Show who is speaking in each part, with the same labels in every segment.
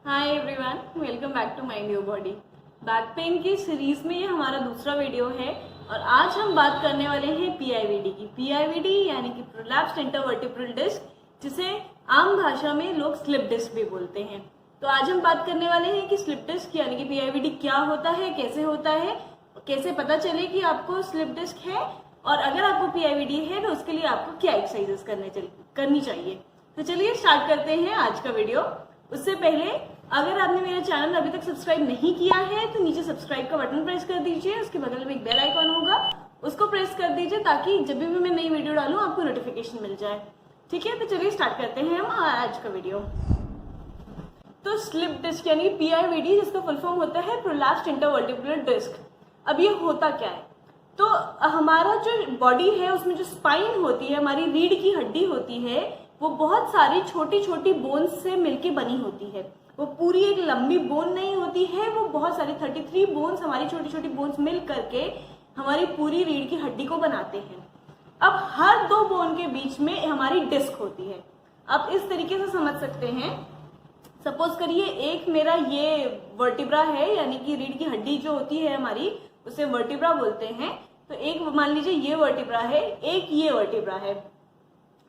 Speaker 1: Hi everyone, welcome back to my new body. Back pain की series में ये हमारा दूसरा वीडियो है और आज हम बात करने वाले हैं पीआईवीडी की। पीआईवीडी यानी कि प्रोलैप्स्ड इंटरवर्टिब्रल डिस्क, जिसे आम भाषा में लोग स्लिप डिस्क भी बोलते हैं। तो आज हम बात करने वाले हैं कि स्लिप डिस्क यानी कि पीआईवीडी क्या होता है, कैसे पता चले कि आपको स्लिप डिस्क है, और अगर आपको पीआईवीडी है तो उसके लिए आपको क्या एक्सरसाइजेस करनी चाहिए। तो चलिए स्टार्ट करते हैं आज का वीडियो। उससे पहले अगर आपने मेरा चैनल अभी तक सब्सक्राइब नहीं किया है तो नीचे सब्सक्राइब का बटन प्रेस कर दीजिए। उसके बगल में एक बेल आइकॉन होगा, उसको प्रेस कर दीजिए ताकि जब भी मैं नई वीडियो डालूं आपको नोटिफिकेशन मिल जाए। ठीक है, तो चलिए स्टार्ट करते हैं हम आज का वीडियो। तो स्लिप डिस्क यानी पीआईवीडी, जिसका फुल फॉर्म होता है प्रोलैप्स्ड इंटरवर्टिब्रल डिस्क। अब ये होता क्या है? तो हमारा जो बॉडी है उसमें जो स्पाइन होती है, हमारी रीढ़ की हड्डी होती है, वो बहुत सारी छोटी छोटी बोन्स से मिलके बनी होती है। वो पूरी एक लंबी बोन नहीं होती है, वो बहुत सारी 33 बोन्स, हमारी छोटी छोटी बोन्स मिल करके हमारी पूरी रीढ़ की हड्डी को बनाते हैं। अब हर दो बोन के बीच में हमारी डिस्क होती है। आप इस तरीके से समझ सकते हैं, सपोज करिए एक मेरा ये वर्टिब्रा है, यानी कि रीढ़ की हड्डी जो होती है हमारी, उसे वर्टिब्रा बोलते हैं। तो एक मान लीजिए ये वर्टिब्रा है, एक ये वर्टिब्रा है।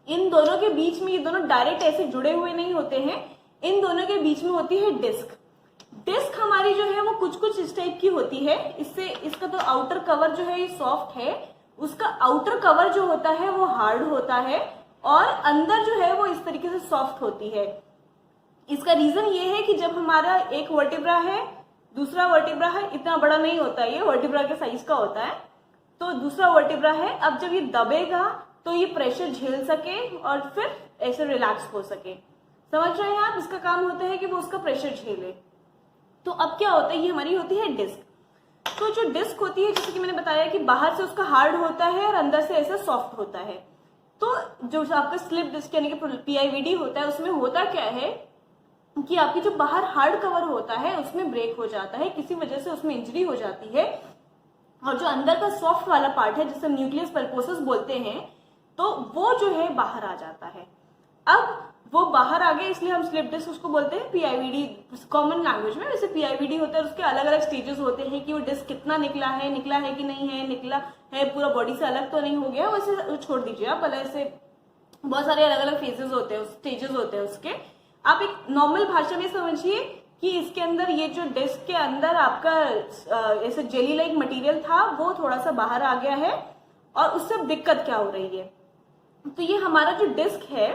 Speaker 1: इन दोनों के बीच में, ये दोनों डायरेक्ट ऐसे जुड़े हुए नहीं होते हैं, इन दोनों के बीच में होती है डिस्क। डिस्क हमारी जो है वो कुछ कुछ इस टाइप की होती है। इसका तो आउटर कवर जो है ये सॉफ्ट है, उसका आउटर कवर जो होता है वो हार्ड होता है, और अंदर जो है वो इस तरीके से सॉफ्ट होती है। इसका रीजन ये है कि जब हमारा एक वर्टिब्रा है, दूसरा वर्टिब्रा है, इतना बड़ा नहीं होता, ये वर्टिब्रा के साइज का होता है, तो दूसरा वर्टिब्रा है, अब जब ये दबेगा तो ये प्रेशर झेल सके और फिर ऐसे रिलैक्स हो सके। समझ रहे हैं आप? इसका काम होता है कि वो उसका प्रेशर झेले। तो अब क्या होता है, ये हमारी होती है डिस्क। तो जो डिस्क होती है, जैसे कि मैंने बताया कि बाहर से उसका हार्ड होता है और अंदर से ऐसा सॉफ्ट होता है। तो जो आपका स्लिप डिस्क यानी कि पीआईवीडी होता है, उसमें होता क्या है कि आपकी जो बाहर हार्ड कवर होता है उसमें ब्रेक हो जाता है, किसी वजह से उसमें इंजरी हो जाती है, और जो अंदर का सॉफ्ट वाला पार्ट है जिसे न्यूक्लियस पल्पोसस बोलते हैं, तो वो जो है बाहर आ जाता है। अब वो बाहर आ गया, इसलिए हम स्लिप डिस्क उसको बोलते हैं पीआईवीडी कॉमन लैंग्वेज में। वैसे पीआईवीडी होता है, उसके अलग अलग स्टेजेस होते हैं कि वो डिस्क कितना निकला है कि नहीं है, निकला है पूरा बॉडी से अलग तो नहीं हो गया, वैसे छोड़ दीजिए आप, अलग से बहुत सारे अलग अलग फेजेस होते हैं, स्टेजेस होते हैं उसके। आप एक नॉर्मल भाषा में समझिए कि इसके अंदर ये जो डिस्क के अंदर आपका ऐसे जेली लाइक मटेरियल था, वो थोड़ा सा बाहर आ गया है, और उससे दिक्कत क्या हो रही है। तो ये हमारा जो डिस्क है,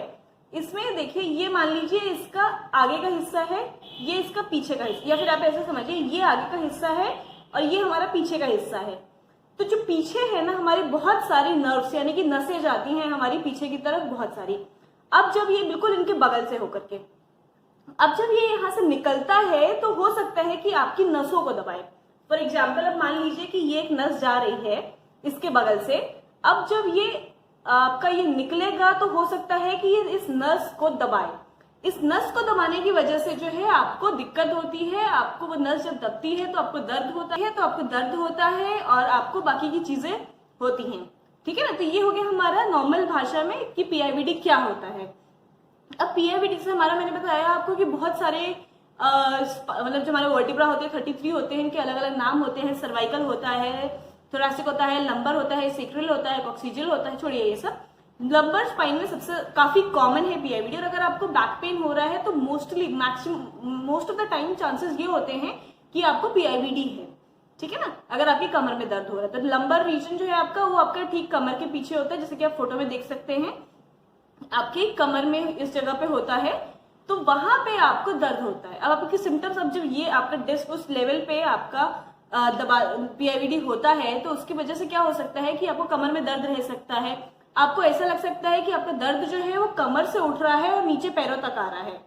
Speaker 1: इसमें देखिए, ये मान लीजिए इसका आगे का हिस्सा है, ये इसका पीछे का हिस्सा, या फिर आप ऐसे समझिए ये आगे का हिस्सा है और ये हमारा पीछे का हिस्सा है। तो जो पीछे है ना, हमारी बहुत सारी नर्व्स यानी कि नसें जाती हैं हमारी पीछे की तरफ, बहुत सारी। अब जब ये बिल्कुल इनके बगल से होकर के, अब जब ये यहाँ से निकलता है तो हो सकता है कि आपकी नसों को दबाए। फॉर एग्जाम्पल, अब मान लीजिए कि ये एक नस जा रही है इसके बगल से, अब जब ये आपका ये निकलेगा तो हो सकता है कि ये इस नस को दबाए। इस नस को दबाने की वजह से जो है आपको दिक्कत होती है। आपको वो नस जब दबती है तो आपको दर्द होता है और आपको बाकी की चीजें होती हैं। ठीक है ना? तो ये हो गया हमारा नॉर्मल भाषा में कि पीआईवीडी क्या होता है। अब पीआईवीडी से हमारा, मैंने बताया आपको कि बहुत सारे मतलब जो हमारे वर्टिब्रा होते हैं 33 होते हैं, इनके अलग अलग नाम होते हैं। सर्वाइकल होता है, थोरासिक होता है, लंबर होता है, सेक्रल होता है, कॉक्सिजियल होता है। छोड़िए ये सब, लंबर स्पाइन में सबसे काफी कॉमन है पीआईवीडी। और अगर आपको बैक पेन हो रहा है तो most of the time chances ये होते हैं कि आपको पीआईवीडी है। ठीक है ना? अगर आपकी कमर में दर्द हो रहा है तो लंबर रीजन जो है आपका, वो आपका ठीक कमर के पीछे होता है, जैसे कि आप फोटो में देख सकते हैं, आपके कमर में इस जगह पे होता है, तो वहां पे आपको दर्द होता है। अब आपके सिम्टम्स, अब जब ये आपका डिस्क उस लेवल पे आपका पीआईवीडी होता है तो उसकी वजह से क्या हो सकता है कि आपको कमर में दर्द रह सकता है। आपको ऐसा लग सकता है कि आपका दर्द जो है वो कमर से उठ रहा है और नीचे पैरों तक आ रहा है।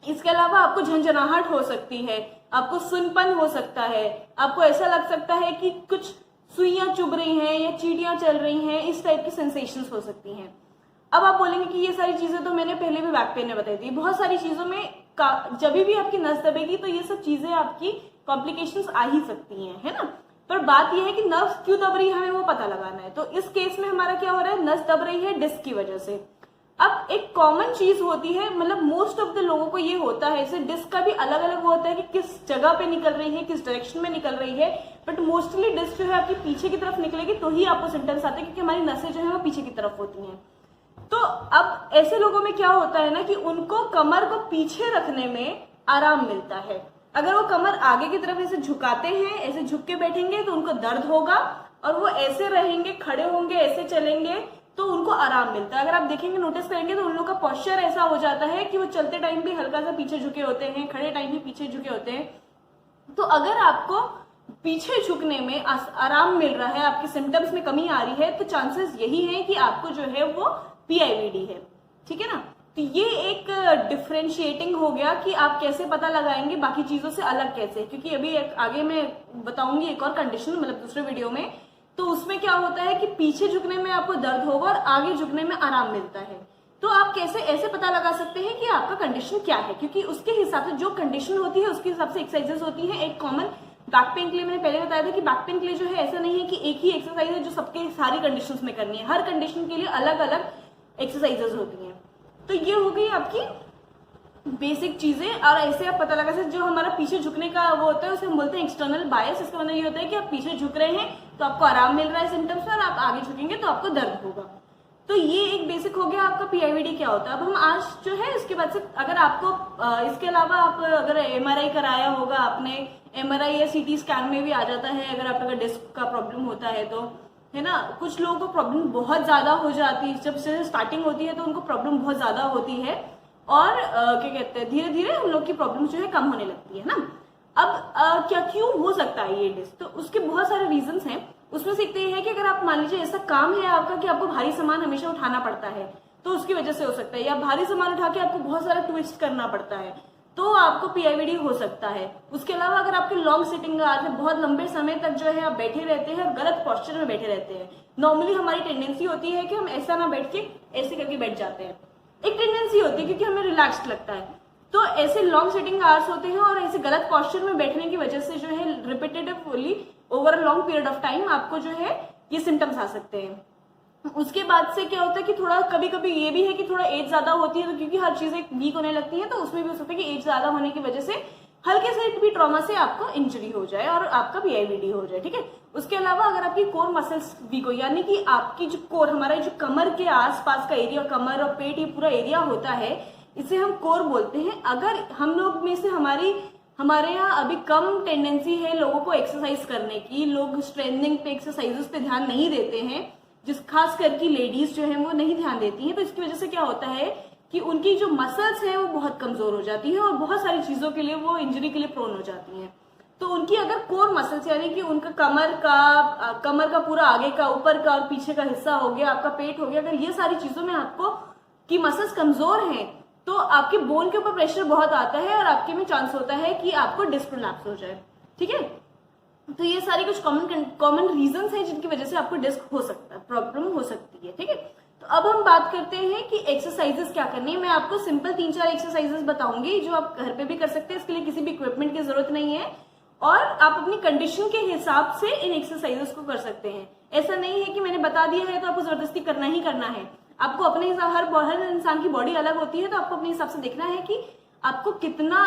Speaker 1: इसके अलावा आपको झंझनाहट हो सकती है, आपको सुनपन हो सकता है, आपको ऐसा लग सकता है कि कुछ सुइयां चुभ रही हैं या चींटियां चल रही हैं, इस टाइप की सेंसेशंस हो सकती हैं। अब आप बोलेंगे कि ये सारी चीजें तो मैंने पहले भी बैक पेन में बताई थी। बहुत सारी चीजों में जब भी आपकी नस दबेगी तो ये सब चीजें आपकी कॉम्प्लिकेशंस आ ही सकती हैं, है ना? पर बात यह है कि नस क्यों दब रही है, हमें वो पता लगाना है। तो इस केस में हमारा क्या हो रहा है, नस दब रही है डिस्क की वजह से। अब एक कॉमन चीज होती है, मतलब मोस्ट ऑफ द लोगों को ये होता है, इसे डिस्क का भी अलग अलग होता है कि किस जगह पे निकल रही है, किस डायरेक्शन में निकल रही है, बट मोस्टली डिस्क जो है आपकी पीछे की तरफ निकलेगी तो ही आपको सिम्टम्स आते हैं, क्योंकि हमारी नसें जो है वो पीछे की तरफ होती हैं। तो अब ऐसे लोगों में क्या होता है ना कि उनको कमर को पीछे रखने में आराम मिलता है। अगर वो कमर आगे की तरफ ऐसे झुकाते हैं, ऐसे झुक के बैठेंगे तो उनको दर्द होगा, और वो ऐसे रहेंगे, खड़े होंगे, ऐसे चलेंगे तो उनको आराम मिलता है। अगर आप देखेंगे, नोटिस करेंगे तो उन लोगों का पोस्चर ऐसा हो जाता है कि वो चलते टाइम भी हल्का सा पीछे झुके होते हैं, खड़े टाइम भी पीछे झुके होते हैं। तो अगर आपको पीछे झुकने में आराम मिल रहा है, आपके सिम्टम्स में कमी आ रही है, तो चांसेस यही है कि आपको जो है वो PIVD है। ठीक है ना। तो ये एक डिफरेंशिएटिंग हो गया कि आप कैसे पता लगाएंगे बाकी चीजों से अलग कैसे, क्योंकि अभी आगे मैं बताऊंगी एक और कंडीशन, मतलब दूसरे वीडियो में, तो उसमें क्या होता है कि पीछे झुकने में आपको दर्द होगा और आगे झुकने में आराम मिलता है। तो आप कैसे ऐसे पता लगा सकते हैं कि आपका कंडीशन क्या है, क्योंकि उसके हिसाब से जो कंडीशन होती है उसके हिसाब से एक्सरसाइजेस होती है। एक कॉमन बैक पेन के लिए मैंने पहले बताया था कि बैक पेन के लिए जो है ऐसा नहीं है कि एक ही एक्सरसाइज है जो सबके सारी कंडीशंस में करनी है, हर कंडीशन के लिए अलग अलग एक्सरसाइजेस होती हैं। तो ये हो गई आपकी बेसिक चीजें, और ऐसे आप पता लगा सकते। जो हमारा पीछे झुकने का वो होता है उसे हम बोलते हैं एक्सटर्नल बायस। इसका मतलब ये होता है कि आप पीछे झुक रहे हैं तो आपको आराम मिल रहा है सिम्टम्स में, और आप आगे झुकेंगे तो आपको दर्द होगा। तो ये एक बेसिक हो गया आपका PIVD क्या होता है। अब हम आज जो है इसके बाद से, अगर आपको इसके अलावा आप अगर MRI कराया होगा आपने, MRI या CT स्कैन में भी आ जाता है अगर आप अगर डिस्क का प्रॉब्लम होता है तो, है ना। कुछ लोगों को प्रॉब्लम बहुत ज्यादा हो जाती है, जब से स्टार्टिंग होती है तो उनको प्रॉब्लम बहुत ज्यादा होती है, और क्या कहते हैं धीरे धीरे हम लोग की प्रॉब्लम जो है कम होने लगती है ना। अब क्या क्यों हो सकता है ये डिस्क, तो उसके बहुत सारे रीजंस हैं। उसमें से एक तो ये है कि अगर आप मान लीजिए ऐसा काम है आपका कि आपको भारी सामान हमेशा उठाना पड़ता है तो उसकी वजह से हो सकता है, या भारी सामान उठा के आपको बहुत सारा ट्विस्ट करना पड़ता है तो आपको PIVD हो सकता है। उसके अलावा अगर आपके लॉन्ग सिटिंग आवर्स में बहुत लंबे समय तक जो है आप बैठे रहते हैं और गलत पोस्चर में बैठे रहते हैं, नॉर्मली हमारी टेंडेंसी होती है कि हम ऐसा ना बैठ के ऐसे करके बैठ जाते हैं, एक टेंडेंसी होती है क्योंकि हमें रिलैक्स्ड लगता है। तो ऐसे लॉन्ग सिटिंग आवर्स होते हैं और ऐसे गलत पोस्चर में बैठने की वजह से जो है repetitively over a long period of time आपको जो है ये सिम्टम्स आ सकते हैं। उसके बाद से क्या होता है कि थोड़ा कभी कभी ये भी है कि थोड़ा एज ज्यादा होती है, तो क्योंकि हर चीजें वीक होने लगती है तो उसमें भी हो सकता है कि एज ज्यादा होने की वजह से हल्के से भी ट्रॉमा से आपको इंजरी हो जाए और आपका PIVD हो जाए। ठीक है। उसके अलावा अगर आपकी कोर मसल्स वीक हो, यानी कि आपकी जो कोर, हमारा जो कमर के आसपास का एरिया, कमर और पेट, ये पूरा एरिया होता है, इसे हम कोर बोलते हैं। अगर हम लोग में से हमारे यहाँ अभी कम टेंडेंसी है लोगों को एक्सरसाइज करने की, लोग स्ट्रेंथनिंग पे, एक्सरसाइजेस पे ध्यान नहीं देते हैं, जिस खास करके लेडीज जो है वो नहीं ध्यान देती हैं, तो इसकी वजह से क्या होता है कि उनकी जो मसल्स है वो बहुत कमजोर हो जाती है और बहुत सारी चीजों के लिए वो इंजरी के लिए प्रोन हो जाती हैं। तो उनकी अगर कोर मसल्स, यानी कि उनका कमर का पूरा आगे का, ऊपर का और पीछे का हिस्सा हो गया, आपका पेट हो गया, अगर ये सारी चीजों में आपको की मसल्स कमजोर हैं तो आपके बोन के ऊपर प्रेशर बहुत आता है और आपके में चांस होता है कि आपको डिस्क प्रोलैप्स हो जाए। ठीक है। तो ये सारी कुछ कॉमन रीजंस हैं जिनकी वजह से आपको डिस्क हो सकता है, प्रॉब्लम हो सकती है। ठीक है। तो अब हम बात करते हैं कि एक्सरसाइजेस क्या करनी है। मैं आपको सिंपल 3-4 एक्सरसाइजेस बताऊंगी जो आप घर पे भी कर सकते हैं, इसके लिए किसी भी इक्विपमेंट की जरूरत नहीं है, और आप अपनी कंडीशन के हिसाब से इन एक्सरसाइजेस को कर सकते हैं। ऐसा नहीं है कि मैंने बता दिया है तो आपको जबरदस्ती करना ही करना है। आपको अपने हिसाब, हर इंसान की बॉडी अलग होती है, तो आपको अपने हिसाब से देखना है कि आपको कितना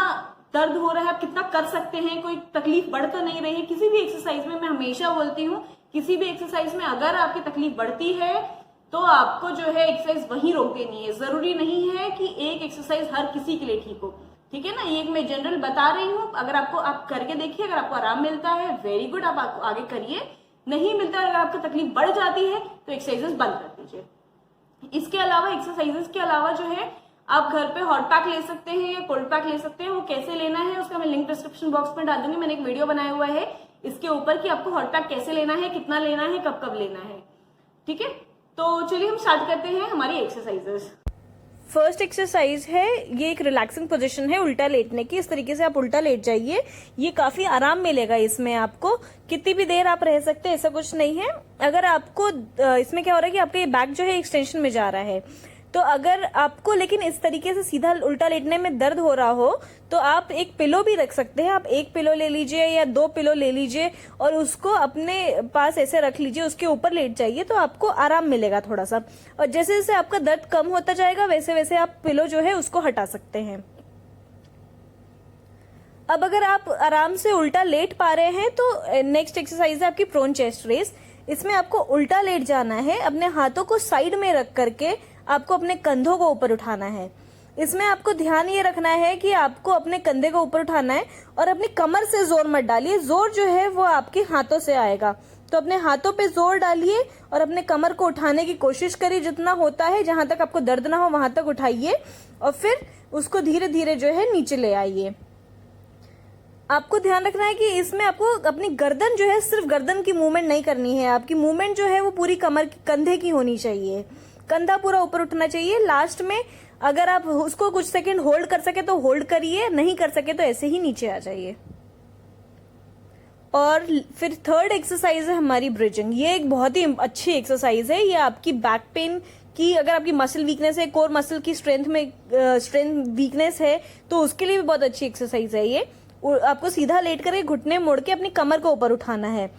Speaker 1: दर्द हो रहा है, आप कितना कर सकते हैं, कोई तकलीफ बढ़ तो नहीं रही है। किसी भी एक्सरसाइज में मैं हमेशा बोलती हूँ, किसी भी एक्सरसाइज में अगर आपकी तकलीफ बढ़ती है तो आपको जो है एक्सरसाइज वहीं रोक देनी है। जरूरी नहीं है कि एक एक्सरसाइज हर किसी के लिए ठीक हो। ठीक है ना। ये मैं जनरल बता रही हूँ, अगर आपको आप करके देखिए, अगर आपको आराम मिलता है वेरी गुड, आप आगे करिए, नहीं मिलता है, अगर आपको तकलीफ बढ़ जाती है तो एक्सरसाइजेस बंद कर दीजिए। इसके अलावा एक्सरसाइजेस के अलावा जो है आप घर पे हॉट पैक ले सकते हैं या कोल्ड पैक ले सकते हैं। वो कैसे लेना है उसका मैं लिंक डिस्क्रिप्शन बॉक्स में डाल दूंगी। मैंने एक वीडियो बनाया हुआ है इसके ऊपर कि आपको हॉट पैक कैसे लेना है, कितना लेना है, कब कब लेना है। ठीक है। तो चलिए हम स्टार्ट करते हैं हमारी एक्सरसाइजेस। फर्स्ट एक्सरसाइज है, ये एक रिलैक्सिंग पोजीशन है उल्टा लेटने की। इस तरीके से आप उल्टा लेट जाइए, ये काफी आराम मिलेगा इसमें आपको। कितनी भी देर आप रह सकते हैं, ऐसा कुछ नहीं है। अगर आपको इसमें क्या हो रहा है कि आपका ये बैक जो है एक्सटेंशन में जा रहा है, तो अगर आपको लेकिन इस तरीके से सीधा उल्टा लेटने में दर्द हो रहा हो तो आप एक पिलो भी रख सकते हैं। आप एक पिलो ले लीजिए या 2 पिलो ले लीजिए और उसको अपने पास ऐसे रख लीजिए, उसके ऊपर लेट जाइए तो आपको आराम मिलेगा थोड़ा सा। और जैसे जैसे आपका दर्द कम होता जाएगा वैसे वैसे आप पिलो जो है उसको हटा सकते हैं। अब अगर आप आराम से उल्टा लेट पा रहे हैं तो नेक्स्ट एक्सरसाइज है आपकी प्रोन चेस्ट रेस। इसमें आपको उल्टा लेट जाना है, अपने हाथों को साइड में रख करके आपको अपने कंधों को ऊपर उठाना है। इसमें आपको ध्यान ये रखना है कि आपको अपने कंधे को ऊपर उठाना है और अपनी कमर से जोर मत डालिए, जोर जो है वो आपके हाथों से आएगा। तो अपने हाथों पे जोर डालिए और अपने कमर को उठाने की कोशिश करिए, जितना होता है जहां तक आपको दर्द ना हो वहां तक उठाइए और फिर उसको धीरे धीरे जो है नीचे ले आइए। आपको ध्यान रखना है कि इसमें आपको अपनी गर्दन जो है, सिर्फ गर्दन की मूवमेंट नहीं करनी है, आपकी मूवमेंट जो है वो पूरी कमर कंधे की होनी चाहिए, कंधा पूरा ऊपर उठना चाहिए। लास्ट में अगर आप उसको कुछ सेकंड होल्ड कर सके तो होल्ड करिए, नहीं कर सके तो ऐसे ही नीचे आ जाइए। और फिर थर्ड एक्सरसाइज है हमारी ब्रिजिंग। ये एक बहुत ही अच्छी एक्सरसाइज है। ये आपकी बैक पेन की, अगर आपकी मसल वीकनेस है, कोर मसल की स्ट्रेंथ वीकनेस है तो उसके लिए भी बहुत अच्छी एक्सरसाइज है। ये आपको सीधा लेट करके घुटने मोड़ के अपनी कमर को ऊपर उठाना है।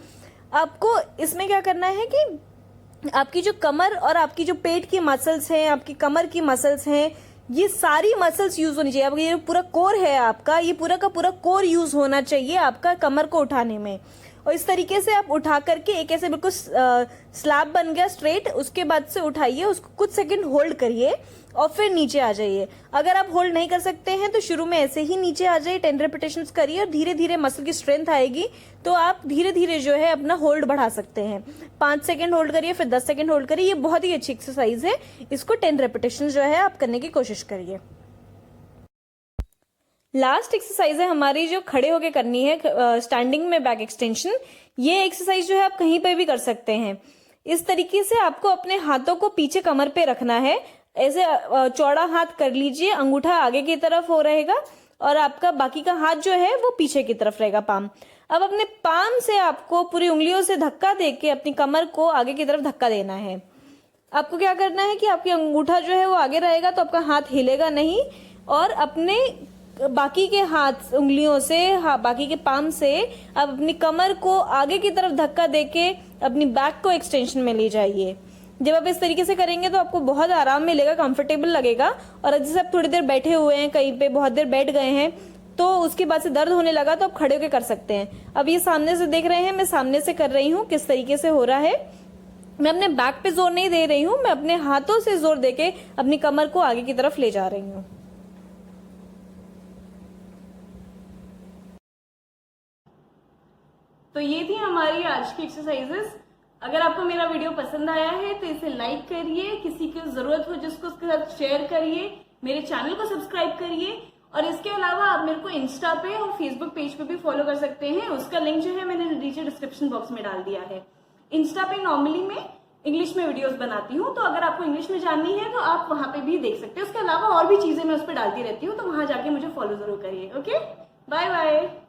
Speaker 1: आपको इसमें क्या करना है कि आपकी जो कमर और आपकी जो पेट की मसल्स हैं, आपकी कमर की मसल्स हैं, ये सारी मसल्स यूज होनी चाहिए। आपका ये पूरा कोर है आपका, ये पूरा का पूरा कोर यूज होना चाहिए आपका कमर को उठाने में। और इस तरीके से आप उठा करके एक ऐसे बिल्कुल स्लैब बन गया स्ट्रेट, उसके बाद से उठाइए, उसको कुछ सेकंड होल्ड करिए और फिर नीचे आ जाइए। अगर आप होल्ड नहीं कर सकते हैं तो शुरू में ऐसे ही नीचे आ जाइए, 10 रेपिटेशंस करिए और धीरे धीरे मसल की स्ट्रेंथ आएगी तो आप धीरे धीरे जो है अपना होल्ड बढ़ा सकते हैं। 5 सेकंड होल्ड करिए, फिर 10 सेकंड होल्ड करिए। ये बहुत ही अच्छी एक्सरसाइज है, इसको 10 रेपिटेशन जो है आप करने की कोशिश करिए। लास्ट एक्सरसाइज है हमारी जो खड़े होके करनी है, स्टैंडिंग में बैक एक्सटेंशन। ये एक्सरसाइज जो है आप कहीं पे भी कर सकते हैं। इस तरीके से आपको अपने हाथों को पीछे कमर पे रखना है, ऐसे चौड़ा हाथ कर लीजिए, अंगूठा आगे की तरफ हो रहेगा और आपका बाकी का हाथ जो है वो पीछे की तरफ रहेगा, पाम। अब अपने पाम से आपको पूरी उंगलियों से धक्का देके अपनी कमर को आगे की तरफ धक्का देना है। आपको क्या करना है कि आपकी अंगूठा जो है वो आगे रहेगा तो आपका हाथ हिलेगा नहीं, और अपने बाकी के हाथ उंगलियों से, बाकी के पाम से आप अपनी कमर को आगे की तरफ धक्का देके अपनी बैक को एक्सटेंशन में ले जाइए। जब आप इस तरीके से करेंगे तो आपको बहुत आराम मिलेगा, कंफर्टेबल लगेगा। और जैसे आप थोड़ी देर बैठे हुए हैं, कहीं पे बहुत देर बैठ गए हैं तो उसके बाद से दर्द होने लगा तो आप खड़े होकर कर सकते हैं। अब ये सामने से देख रहे हैं, मैं सामने से कर रही हूँ किस तरीके से हो रहा है। मैं अपने बैक पे जोर नहीं दे रही हूँ, मैं अपने हाथों से जोर देके अपनी कमर को आगे की तरफ ले जा रही हूँ।
Speaker 2: तो ये थी हमारी आज की एक्सरसाइजेस। अगर आपको मेरा वीडियो पसंद आया है तो इसे लाइक करिए, किसी की जरूरत हो जिसको उसके साथ शेयर करिए, मेरे चैनल को सब्सक्राइब करिए। और इसके अलावा आप मेरे को इंस्टा पे और फेसबुक पेज पे भी फॉलो कर सकते हैं। उसका लिंक जो है मैंने नीचे डिस्क्रिप्शन बॉक्स में डाल दिया है। इंस्टा पे नॉर्मली मैं इंग्लिश में वीडियोस बनाती हूँ, तो अगर आपको इंग्लिश में जाननी है तो आप वहां पे भी देख सकते हैं। उसके अलावा और भी चीजें मैं उस पर डालती रहती हूँ, तो वहां जाके मुझे फॉलो जरूर करिए। Okay, bye bye.